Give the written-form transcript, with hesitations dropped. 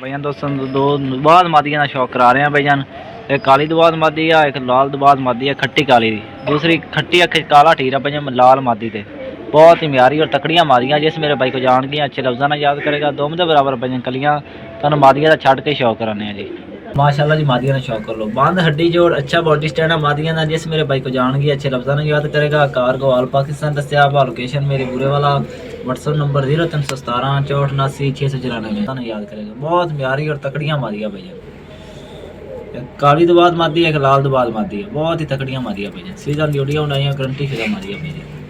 भाईजान दोस्तों दो दबाद मादिया का शौक करा रहे हैं भाईजान। एक काली दबाद मादी है, एक लाल दबाद मादी है खट्टी काली दी, दूसरी खट्टी अख काला ठीरा भाईजान लाल मादी थे। बहुत ही म्यारी और तकड़ियाँ मादियाँ जिस मेरे भाई को जान गया अच्छे लफ्ज़ों ने याद करेगा। दोम के बराबर भाईजान कलियाँ तुम मादिया का छड़ के शौक कराने हैं जी। माशाल्लाह जी मादिया ने शौक कर लो। बंद हड्डी जोड़ अच्छा बॉडी स्टैंड है मादिया का जिस मेरे भाई को जान गया अच्छे लफ्ज़ों ने याद करेगा। कार को ऑल पाकिस्तान दस्या लोकेशन मेरे बुरे वाला व्हाट्सअप नंबर 0317 64 694 याद करेगा। बहुत म्यारी और तकड़ियाँ मादिया भैया। काली दबाद मादी है, एक लाल दबाद मादी है, बहुत ही तकड़ियाँ मादिया भैया। सीजन वीडियो बनाई गारंटी फिर मादिया भैया।